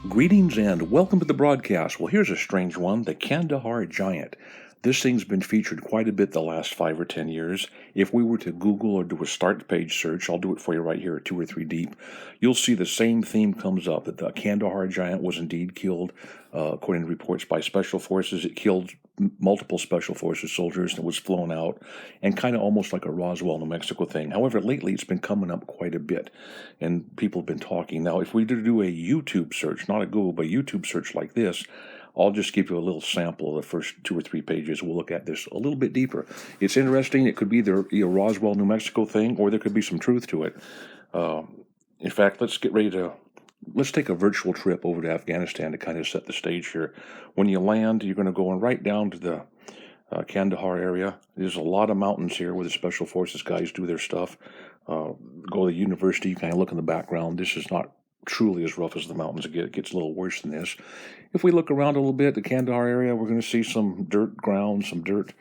Greetings and welcome to the broadcast. Well, here's a strange one, the Kandahar Giant. This thing's been featured quite a bit the last 5 or 10 years. If we were to Google or do a start page search, I'll do it for you right here at 2 or 3 deep, you'll see the same theme comes up, that the Kandahar Giant was indeed killed, according to reports by Special Forces. It killed multiple Special Forces soldiers and was flown out, and kind of almost like a Roswell, New Mexico thing. However, lately it's been coming up quite a bit, and people have been talking. Now, if we do a YouTube search, not a Google, but a YouTube search like this, I'll just give you a little sample of the first 2 or 3 pages. We'll look at this a little bit deeper. It's interesting. It could be either a Roswell, New Mexico thing, or there could be some truth to it. In fact, let's take a virtual trip over to Afghanistan to kind of set the stage here. When you land, you're going to go right down to the Kandahar area. There's a lot of mountains here where the Special Forces guys do their stuff. Go to the university, you kind of look in the background. This is not truly as rough as the mountains get. It gets a little worse than this. If we look around a little bit, the Kandahar area, we're going to see some dirt ground, some dirt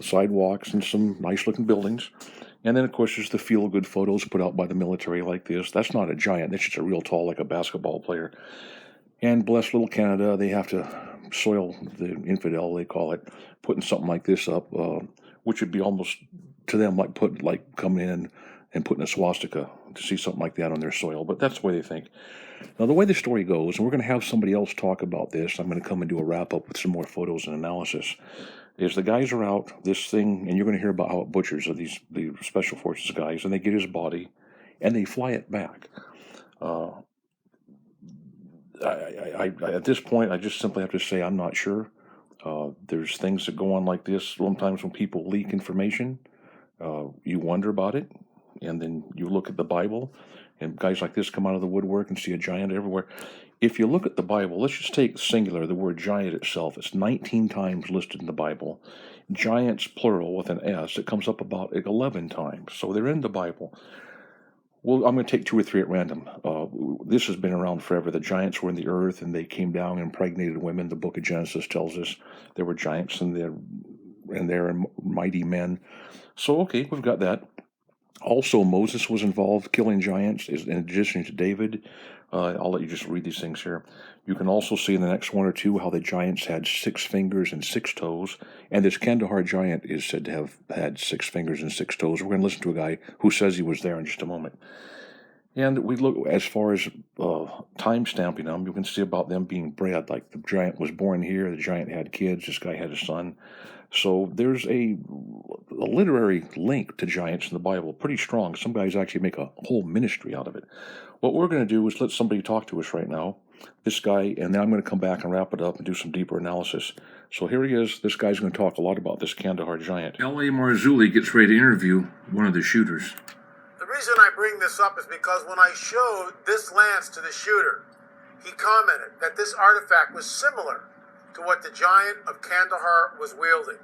sidewalks, and some nice-looking buildings. And then, of course, there's the feel-good photos put out by the military like this. That's not a giant. That's just a real tall, like a basketball player. And bless little Canada, they have to soil the infidel, they call it, putting something like this up, which would be almost, to them, like coming in and putting a swastika to see something like that on their soil. But that's the way they think. Now, the way the story goes, and we're going to have somebody else talk about this, I'm going to come and do a wrap-up with some more photos and analysis, is the guys are out, this thing, and you're going to hear about how it butchers the Special Forces guys, and they get his body, and they fly it back. At this point, I just simply have to say I'm not sure. There's things that go on like this. Sometimes when people leak information, you wonder about it, and then you look at the Bible, and guys like this come out of the woodwork and see a giant everywhere. If you look at the Bible, let's just take singular, the word giant itself. It's 19 times listed in the Bible. Giants, plural, with an S, it comes up about 11 times. So they're in the Bible. Well, I'm going to take 2 or 3 at random. This has been around forever. The giants were in the earth, and they came down and impregnated women. The book of Genesis tells us there were giants, and they're mighty men. So, okay, we've got that. Also, Moses was involved killing giants, in addition to David. I'll let you just read these things here. You can also see in the next 1 or 2 how the giants had 6 fingers and 6 toes, and this Kandahar giant is said to have had 6 fingers and 6 toes. We're going to listen to a guy who says he was there in just a moment. And we look, as far as time stamping them, you can see about them being bred. Like the giant was born here, the giant had kids, this guy had a son. So there's a literary link to giants in the Bible, pretty strong. Some guys actually make a whole ministry out of it. What we're going to do is let somebody talk to us right now, this guy, and then I'm going to come back and wrap it up and do some deeper analysis. So here he is. This guy's going to talk a lot about this Kandahar giant. L.A. Marzulli gets ready to interview one of the shooters. The reason I bring this up is because when I showed this lance to the shooter, he commented that this artifact was similar to what the giant of Kandahar was wielding.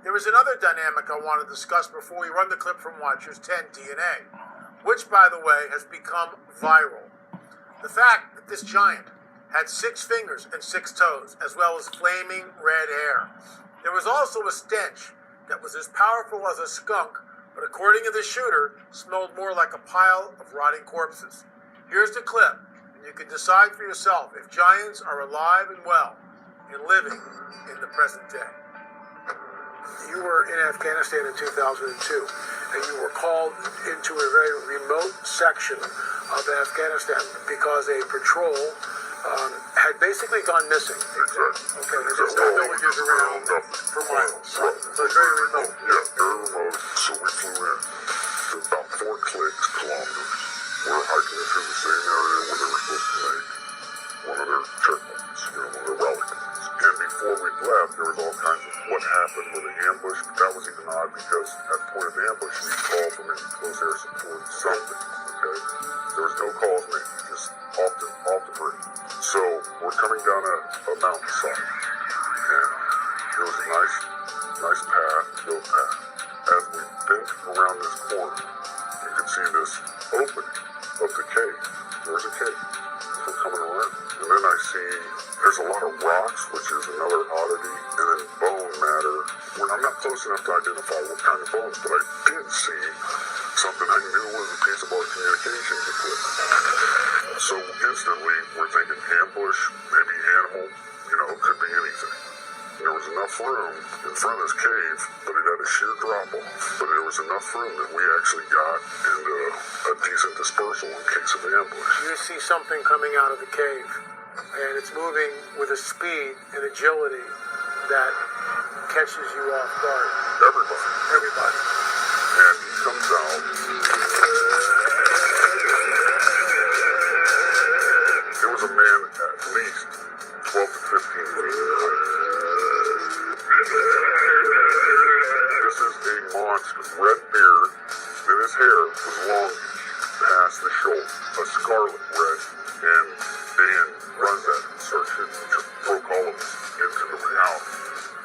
There is another dynamic I want to discuss before we run the clip from Watchers 10 DNA, which, by the way, has become viral. The fact that this giant had 6 fingers and 6 toes, as well as flaming red hair. There was also a stench that was as powerful as a skunk, but according to the shooter, smelled more like a pile of rotting corpses. Here's the clip, and you can decide for yourself if giants are alive and well and living in the present day. You were in Afghanistan in 2002, and you were called into a very remote section of Afghanistan because a patrol had basically gone missing. Exactly. Okay, there's no villages around for miles. So it's very remote. Yeah, very remote. So we flew in to about 4 kilometers. We're hiking through the same area where they were supposed to make one of their checkpoints, one of their rally points. And before we left, there was all kinds of what happened with the ambush. But that was even odd because at the point of the ambush, we called from any close air support, something. Okay, there was no calls made, just off the bridge. So we're coming down a mountainside, and there was a nice path, hill path. As we bent around this corner, you could see this opening of the cave. There's a cave. So we're coming around, and then I see there's a lot of rocks, which is another oddity, and then bone matter. I'm not close enough to identify what kind of bones, but I did see something I knew was a piece of our communications equipment. So instantly we're thinking ambush, maybe animal, could be anything. There was enough room in front of this cave, but it had a sheer drop off. But there was enough room that we actually got into a decent dispersal in case of ambush. You see something coming out of the cave, and it's moving with a speed and agility that catches you off guard. Everybody. And he comes out. There was a man at least 12 to 15 feet in height. This is a monster, red beard, and his hair was long past the shoulder, a scarlet red, and Dan runs at him, starts to broke all of us into the reality,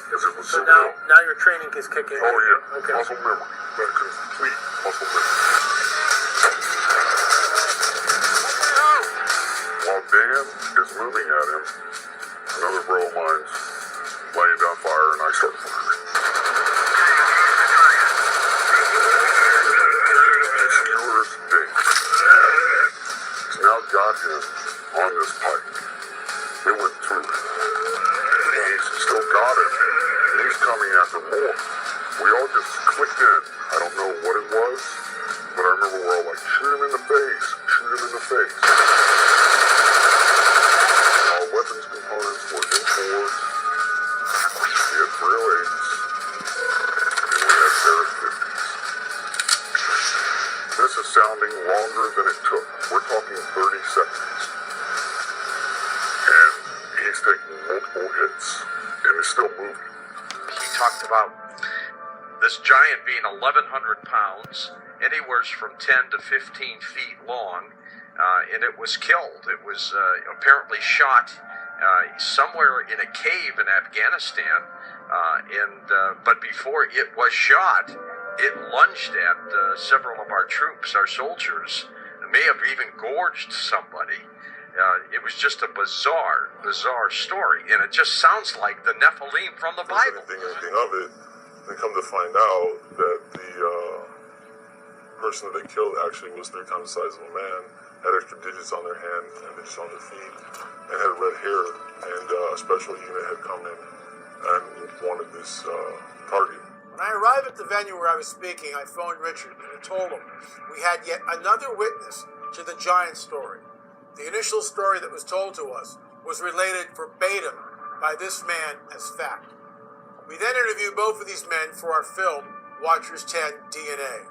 because it was so real. Now your training is kicking in. Oh yeah, Okay. muscle memory, that complete muscle memory. While Dan is moving at him, another bro of mine's laying down fire, and I start firing. Now got him on this pipe. It went through. He's still got him. And he's coming after more. We all just clicked in. I don't know what it was, but I remember we're all like, shoot him in the face. Shoot him in the face. Our weapons components were M4s. We had 308s. And we had Barrett 50s. This is sounding longer than it took. We're talking 30 seconds. And he's taking multiple hits. And is still moving. He talked about this giant being 1,100 pounds, anywhere from 10 to 15 feet long, and it was killed. It was apparently shot somewhere in a cave in Afghanistan, but before it was shot, it lunged at several of our troops, our soldiers. It may have even gorged somebody. It was just a bizarre story, and it just sounds like the Nephilim from the Bible. Anything of it, and come to find out that the person that they killed actually was 3 times the size of a man, had extra digits on their hand and digits on their feet, and had red hair, and a special unit had come in and wanted this target. When I arrived at the venue where I was speaking, I phoned Richard and I told him we had yet another witness to the giant story. The initial story that was told to us was related verbatim by this man as fact. We then interviewed both of these men for our film, Watchers 10 DNA.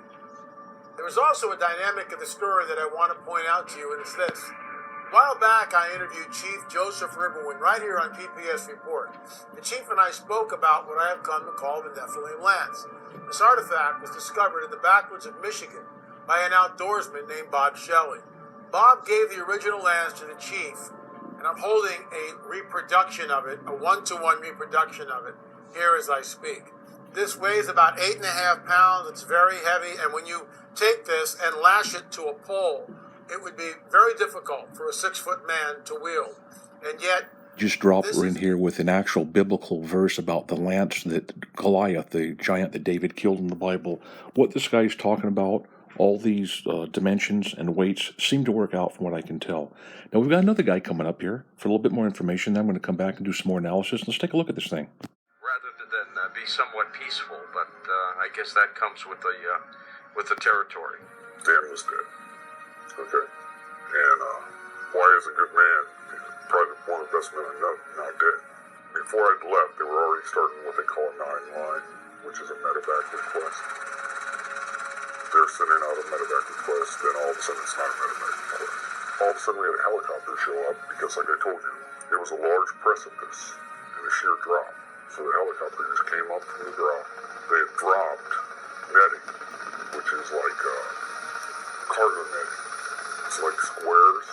There was also a dynamic of the story that I want to point out to you, and it's this. A while back, I interviewed Chief Joseph Riverwind right here on PPS Report. The Chief and I spoke about what I have come to call the Nephilim Lance. This artifact was discovered in the backwoods of Michigan by an outdoorsman named Bob Shelley. Bob gave the original lance to the Chief, and I'm holding a reproduction of it, a 1-to-1 reproduction of it, here as I speak. This weighs about 8.5 pounds. It's very heavy, and when you take this and lash it to a pole, it would be very difficult for a 6-foot man to wield. And yet, just drop her in here with an actual biblical verse about the lance that Goliath, the giant that David killed in the Bible. What this guy's talking about, all these dimensions and weights seem to work out from what I can tell. Now, we've got another guy coming up here for a little bit more information. Then I'm going to come back and do some more analysis. Let's take a look at this thing. Rather than be somewhat peaceful, but I guess that comes with the territory. Dan was dead. Okay. And Wyatt is a good man. He's probably one of the best men I know, now dead. Before I'd left, they were already starting what they call a 9 line, which is a medevac request. They're sending out a medevac request, then all of a sudden it's not a medevac request. All of a sudden we had a helicopter show up because, like I told you, it was a large precipice and a sheer drop. So the helicopter just came up from the drop. They had dropped netting, which is like cargo netting. It's like squares,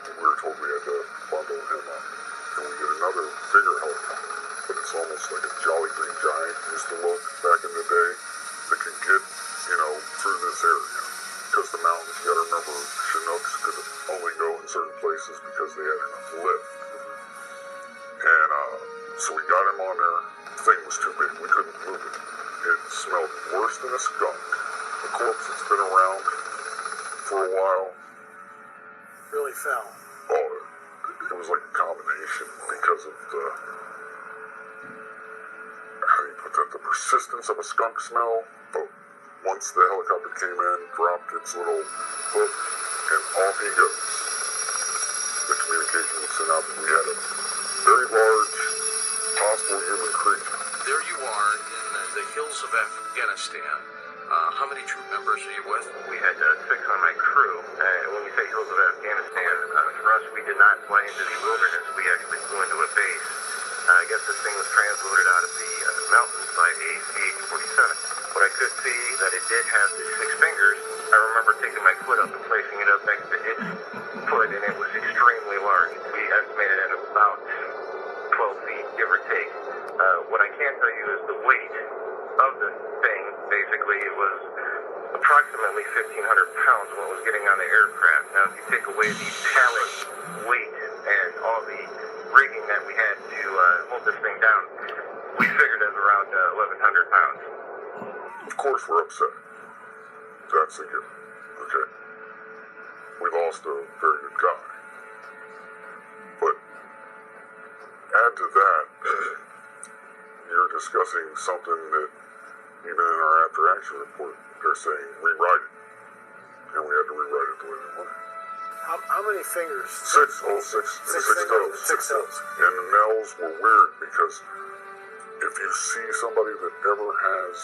and we were told we had to bundle him up. And we get another bigger helicopter, but it's almost like a Jolly Green Giant used to look back in the day that could get, through this area. Because the mountains, you gotta remember, Chinooks could only go in certain places because they had enough lift. And so we got him on there. The thing was too big, we couldn't move it. It smelled worse than a skunk. A corpse that's been around for a while. really fell. Oh, it was like a combination because of the, how do you put that, the persistence of a skunk smell. But once the helicopter came in, dropped its little hook, and off he goes. The communication was sent out that we had a very large, possible human creature. There you are in the hills of Afghanistan. How many troop members are you with? We had 6 on my crew. When we say hills of Afghanistan, for us, we did not fly into the wilderness. We actually flew into a base. I guess this thing was transloaded out of the mountains by a CH-47. What I could see that it did have the 6 fingers. I remember taking my foot up and placing it up next to its foot, and it was extremely large. We estimated at about 12 feet, give or take. What I can tell you is the weight of the thing. Basically, it was approximately 1,500 pounds when it was getting on the aircraft. Now, if you take away the pallet weight and all the rigging that we had to hold this thing down, we figured it was around 1,100 pounds. Of course we're upset. That's a given. Okay. We lost a very good guy. But add to that, you're discussing something that even in our after-action report, they're saying rewrite it. And we had to rewrite it the way they wanted. How many fingers? 6 toes. 6 toes. And the nails were weird because if you see somebody that ever has,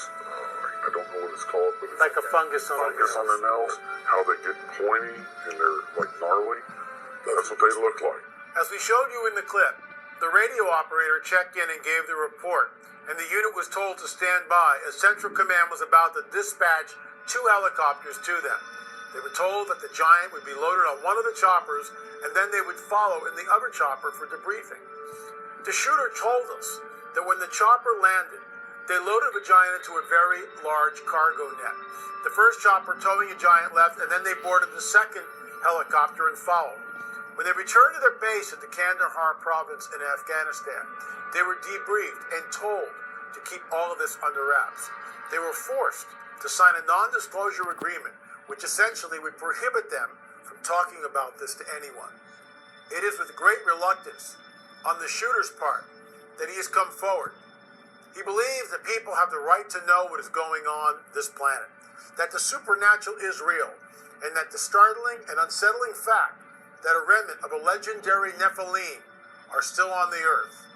I don't know what it's called, but it's Like a fungus on their nails, how they get pointy and they're like gnarly. That's what they look like. As we showed you in the clip, the radio operator checked in and gave the report, and the unit was told to stand by as Central Command was about to dispatch 2 helicopters to them. They were told that the Giant would be loaded on one of the choppers, and then they would follow in the other chopper for debriefing. The shooter told us that when the chopper landed, they loaded the Giant into a very large cargo net. The first chopper towing the Giant left, and then they boarded the second helicopter and followed. When they returned to their base at the Kandahar province in Afghanistan, they were debriefed and told to keep all of this under wraps. They were forced to sign a non-disclosure agreement, which essentially would prohibit them from talking about this to anyone. It is with great reluctance on the shooter's part that he has come forward. He believes that people have the right to know what is going on this planet, that the supernatural is real, and that the startling and unsettling fact that a remnant of a legendary Nephilim are still on the earth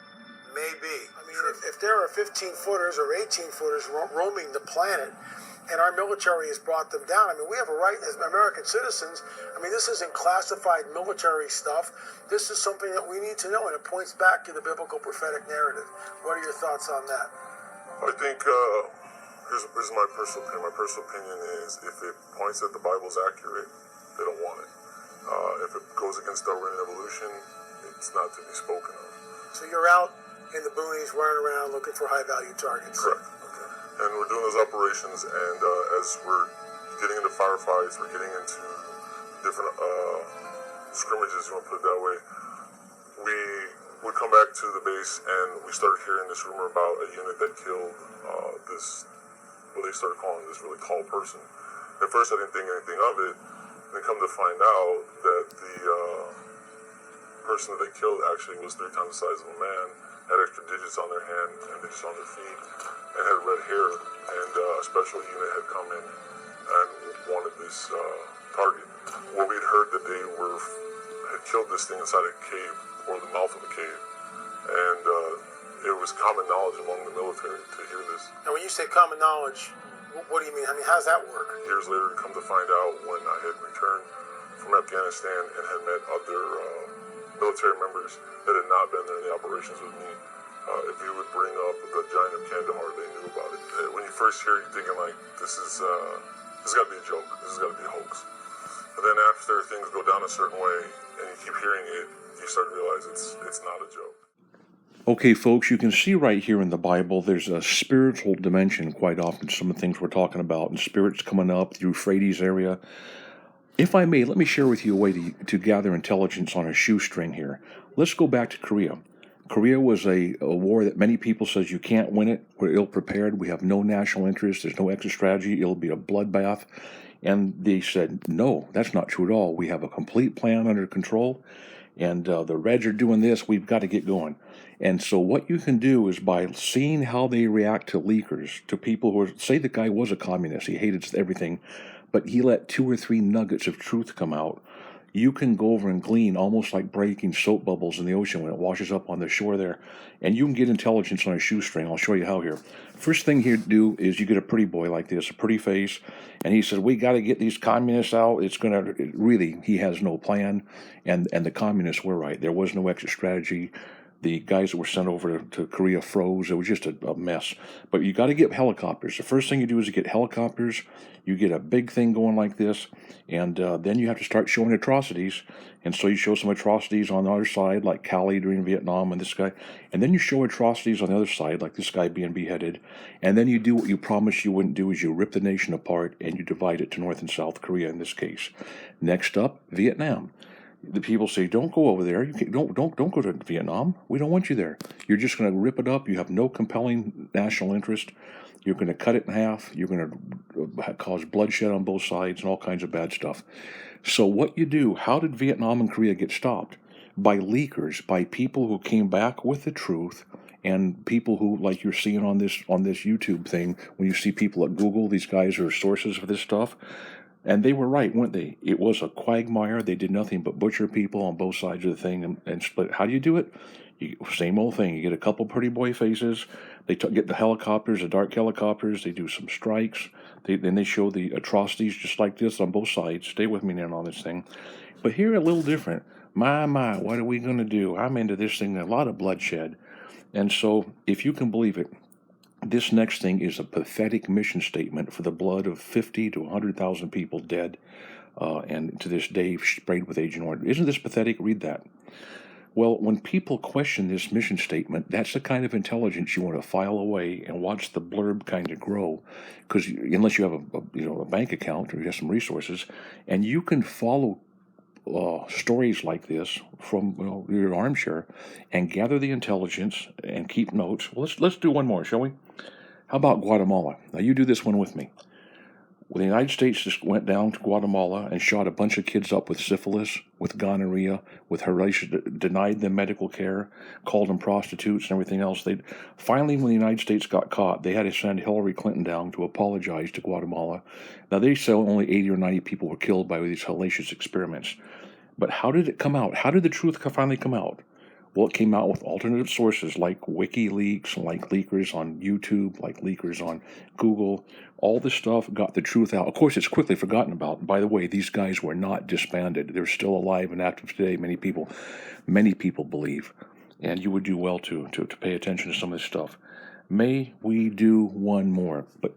may be. I mean, if there are 15-footers or 18-footers roaming the planet, and our military has brought them down, I mean, we have a right as American citizens. I mean, this isn't classified military stuff. This is something that we need to know, and it points back to the biblical prophetic narrative. What are your thoughts on that? I think, here's my personal opinion. My personal opinion is if it points that the Bible's accurate, they don't want it. If it goes against Darwinian evolution, it's not to be spoken of. So you're out in the boonies running around looking for high-value targets? Correct. Okay. And we're doing those operations, and as we're getting into firefights, we're getting into different scrimmages, you want to put it that way, we would come back to the base, and we started hearing this rumor about a unit that killed this, what they started calling this really tall person. At first, I didn't think anything of it. And come to find out that the person that they killed actually was 3 times the size of a man, had extra digits on their hand and digits on their feet, and had red hair. And a special unit had come in and wanted this target. Well, we'd heard that they had killed this thing inside a cave, or the mouth of a cave. And it was common knowledge among the military to hear this. Now, when you say common knowledge, what do you mean? I mean, how does that work? Years later, come to find out when I had returned from Afghanistan and had met other military members that had not been there in the operations with me, if you would bring up the Giant of Kandahar, they knew about it. When you first hear it, you're thinking like, this has got to be a joke. This has got to be a hoax. But then after things go down a certain way and you keep hearing it, you start to realize it's not a joke. Okay, folks, you can see right here in the Bible, there's a spiritual dimension quite often to some of the things we're talking about, and spirits coming up, the Euphrates area. If I may, let me share with you a way to gather intelligence on a shoestring here. Let's go back to Korea. Korea was a war that many people says you can't win it. We're ill-prepared. We have no national interest. There's no exit strategy. It'll be a bloodbath. And they said, no, that's not true at all. We have a complete plan under control. and the Reds are doing this, we've got to get going. And so what you can do is by seeing how they react to leakers, to people who are, say the guy was a communist, he hated everything, but he let 2 or 3 nuggets of truth come out. You can go over and glean, almost like breaking soap bubbles in the ocean when it washes up on the shore there. And you can get intelligence on a shoestring. I'll show you how here. First thing here to do is you get a pretty boy like this, a pretty face. And he says, we got to get these communists out. It's going to, really, he has no plan. And the communists were right. There was no exit strategy. The guys that were sent over to Korea froze. It was just a mess. But you got to get helicopters. The first thing you do is you get helicopters. You get a big thing going like this, and then you have to start showing atrocities. And so you show some atrocities on the other side, like Cali during Vietnam and this guy. And then you show atrocities on the other side, like this guy being beheaded. And then you do what you promised you wouldn't do, is you rip the nation apart and you divide it to North and South Korea in this case. Next up, Vietnam. The people say, don't go over there. Don't go to Vietnam. We don't want you there. You're just going to rip it up. You have no compelling national interest. You're going to cut it in half. You're going to cause bloodshed on both sides and all kinds of bad stuff. So what you do, how did Vietnam and Korea get stopped? By leakers, by people who came back with the truth, and people who, like you're seeing on this YouTube thing, when you see people at Google, these guys are sources for this stuff. And they were right, weren't they? It was a quagmire. They did nothing but butcher people on both sides of the thing and split. How do you do it? Same old thing. You get a couple pretty boy faces. They get the helicopters, the dark helicopters. They do some strikes. Then they show the atrocities just like this on both sides. Stay with me now on this thing. But here a little different. My, what are we going to do? I'm into this thing. A lot of bloodshed. And so, if you can believe it, this next thing is a pathetic mission statement for the blood of 50 to 100,000 people dead, and to this day sprayed with Agent Orange. Isn't this pathetic? Read that. Well, when people question this mission statement, that's the kind of intelligence you want to file away and watch the blurb kind of grow, because unless you have a bank account or you have some resources, and you can follow stories like this from your armchair and gather the intelligence and keep notes. Well, let's do one more, shall we? How about Guatemala? Now you do this one with me. Well, the United States just went down to Guatemala and shot a bunch of kids up with syphilis, with gonorrhea, with hereditary, denied them medical care, called them prostitutes and everything else. Finally, when the United States got caught, they had to send Hillary Clinton down to apologize to Guatemala. Now, they say only 80 or 90 people were killed by these hellacious experiments. But how did it come out? How did the truth finally come out? Well, it came out with alternative sources like WikiLeaks, like leakers on YouTube, like leakers on Google. All this stuff got the truth out. Of course, it's quickly forgotten about. By the way, these guys were not disbanded. They're still alive and active today. Many people believe. And you would do well to pay attention to some of this stuff. May we do one more? But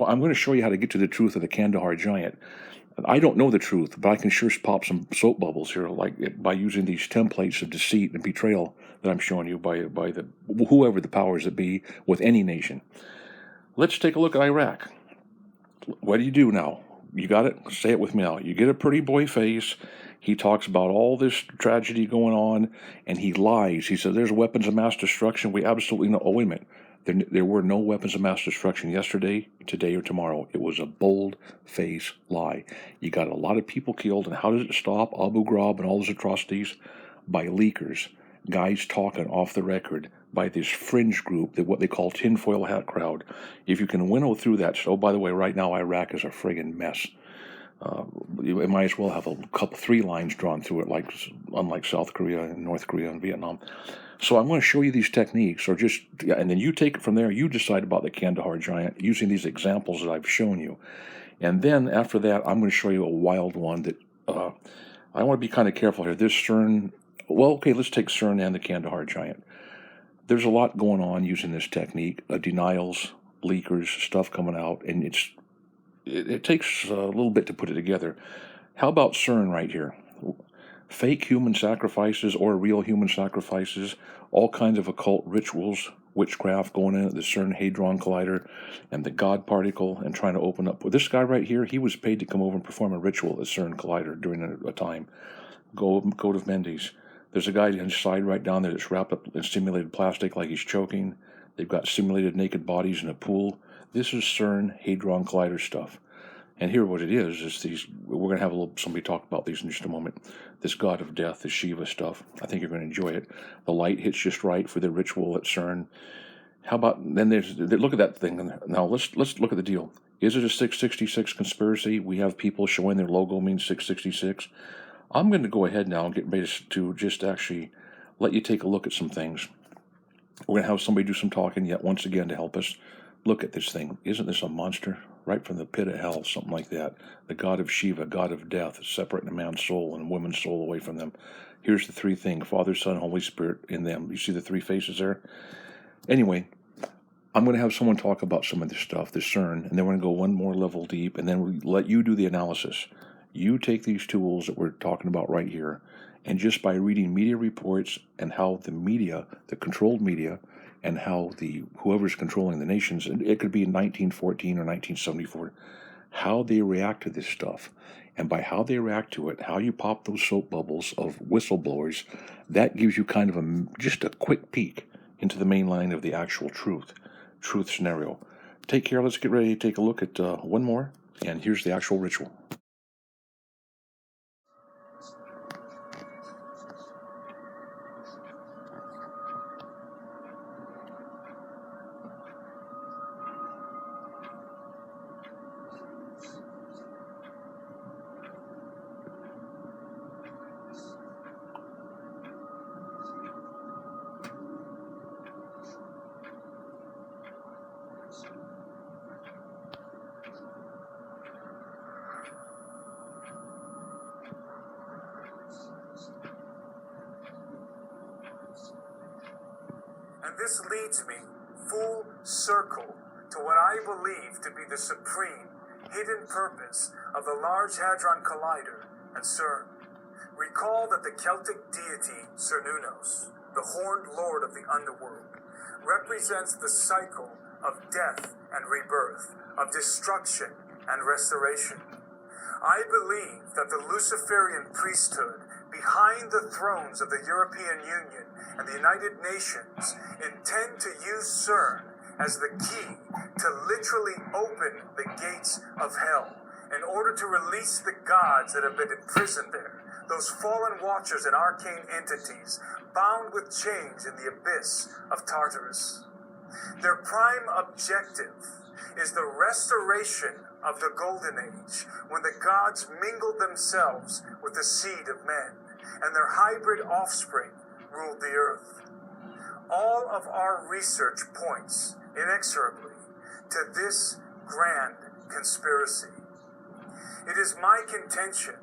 I'm going to show you how to get to the truth of the Kandahar Giant. I don't know the truth, but I can sure pop some soap bubbles here, by using these templates of deceit and betrayal that I'm showing you by whoever the powers that be with any nation. Let's take a look at Iraq. What do you do now? You got it? Say it with me now. You get a pretty boy face. He talks about all this tragedy going on, and he lies. He says there's weapons of mass destruction. We absolutely know. Oh, wait a minute. There were no weapons of mass destruction yesterday, today, or tomorrow. It was a bold-faced lie. You got a lot of people killed, and how does it stop? Abu Ghraib and all those atrocities? By leakers, guys talking off the record, by this fringe group, what they call tinfoil hat crowd. If you can winnow through that, so by the way, right now Iraq is a friggin' mess. You might as well have a 3 lines drawn through it, unlike South Korea and North Korea and Vietnam. So I'm going to show you these techniques, and then you take it from there. You decide about the Kandahar Giant using these examples that I've shown you. And then after that, I'm going to show you a wild one that I want to be kind of careful here. This CERN, let's take CERN and the Kandahar Giant. There's a lot going on using this technique, denials, leakers, stuff coming out, and it takes a little bit to put it together. How about CERN right here? Fake human sacrifices or real human sacrifices, all kinds of occult rituals, witchcraft going in at the CERN Hadron Collider and the God particle and trying to open up. Well, this guy right here, he was paid to come over and perform a ritual at the CERN Collider during a time. Code of Mendes. There's a guy inside right down there that's wrapped up in simulated plastic like he's choking. They've got simulated naked bodies in a pool. This is CERN Hadron Collider stuff. And here what it is these, we're going to have somebody talk about these in just a moment. This god of death, the Shiva stuff. I think you're going to enjoy it. The light hits just right for the ritual at CERN. How about, then look at that thing. Now let's look at the deal. Is it a 666 conspiracy? We have people showing their logo means 666. I'm going to go ahead now and get ready to just actually let you take a look at some things. We're going to have somebody do some talking yet once again to help us look at this thing. Isn't this a monster? Right from the pit of hell, something like that. The god of Shiva, god of death, separating a man's soul and a woman's soul away from them. Here's the three things: Father, Son, Holy Spirit in them. You see the three faces there? Anyway, I'm going to have someone talk about some of this stuff, this CERN, and then we're going to go one more level deep, and then we'll let you do the analysis. You take these tools that we're talking about right here, and just by reading media reports and how the media, the controlled media, and how whoever's controlling the nations, and it could be in 1914 or 1974, how they react to this stuff. And by how they react to it, how you pop those soap bubbles of whistleblowers, that gives you kind of just a quick peek into the main line of the actual truth scenario. Take care. Let's get ready to take a look at one more. And here's the actual ritual. And this leads me full circle to what I believe to be the supreme, hidden purpose of the Large Hadron Collider and CERN. Recall that the Celtic deity Cernunnos, the horned lord of the underworld, represents the cycle of death and rebirth, of destruction and restoration. I believe that the Luciferian priesthood behind the thrones of the European Union and the United Nations intend to use CERN as the key to literally open the gates of hell in order to release the gods that have been imprisoned there, those fallen watchers and arcane entities bound with chains in the abyss of Tartarus. Their prime objective is the restoration of the Golden Age, when the gods mingled themselves with the seed of men, and their hybrid offspring ruled the earth. All of our research points inexorably to this grand conspiracy. It is my contention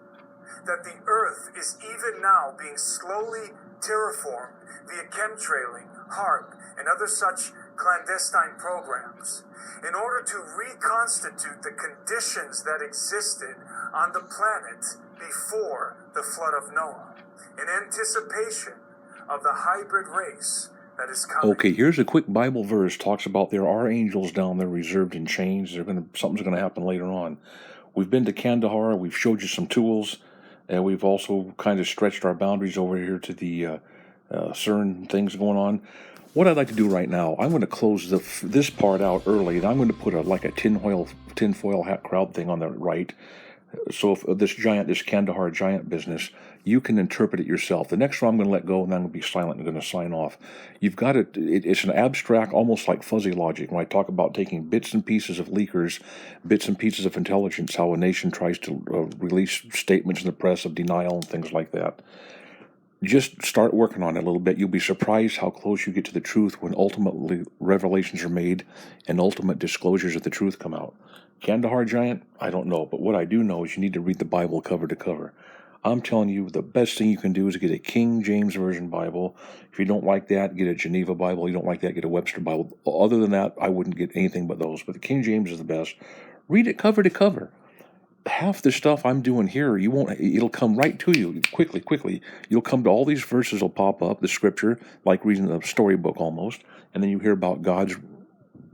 that the earth is even now being slowly terraformed via chemtrailing, HARP, and other such clandestine programs in order to reconstitute the conditions that existed on the planet before the flood of Noah, in anticipation of the hybrid race that is coming. Okay, here's a quick Bible verse. Talks about there are angels down there reserved in chains. Something's going to happen later on. We've been to Kandahar. We've showed you some tools. And we've also kind of stretched our boundaries over here to the CERN things going on. What I'd like to do right now, I'm going to close this part out early, and I'm going to put a tinfoil hat crowd thing on the right. So if this Kandahar Giant business, you can interpret it yourself. The next one I'm going to let go, and then I'm going to be silent and going to sign off. You've got it's an abstract, almost like fuzzy logic. When I talk about taking bits and pieces of leakers, bits and pieces of intelligence, how a nation tries to release statements in the press of denial and things like that. Just start working on it a little bit. You'll be surprised how close you get to the truth when ultimately revelations are made and ultimate disclosures of the truth come out. Kandahar Giant, I don't know, but what I do know is you need to read the Bible cover to cover. I'm telling you, the best thing you can do is get a King James Version Bible. If you don't like that, get a Geneva Bible. You don't like that, get a Webster Bible. Other than that, I wouldn't get anything but those. But the King James is the best. Read it cover to cover. Half the stuff I'm doing here, it'll come right to you quickly. You'll come to all these verses will pop up, the scripture, like reading a storybook almost, and then you hear about God's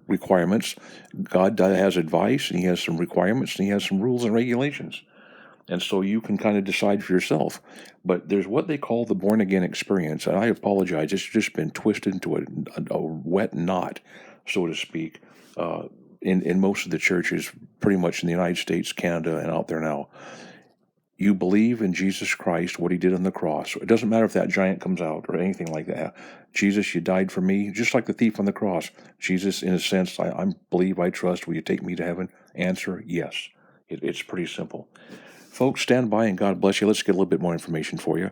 requirements. God has advice, and he has some requirements, and he has some rules and regulations. And so you can kind of decide for yourself. But there's what they call the born-again experience, and I apologize, it's just been twisted into a wet knot, so to speak. in most of the churches, pretty much in the United States, Canada, and out there now. You believe in Jesus Christ, what he did on the cross. It doesn't matter if that giant comes out or anything like that. Jesus, you died for me, just like the thief on the cross. Jesus, in a sense, I believe, I trust. Will you take me to heaven? Answer, yes. It's pretty simple. Folks, stand by and God bless you. Let's get a little bit more information for you.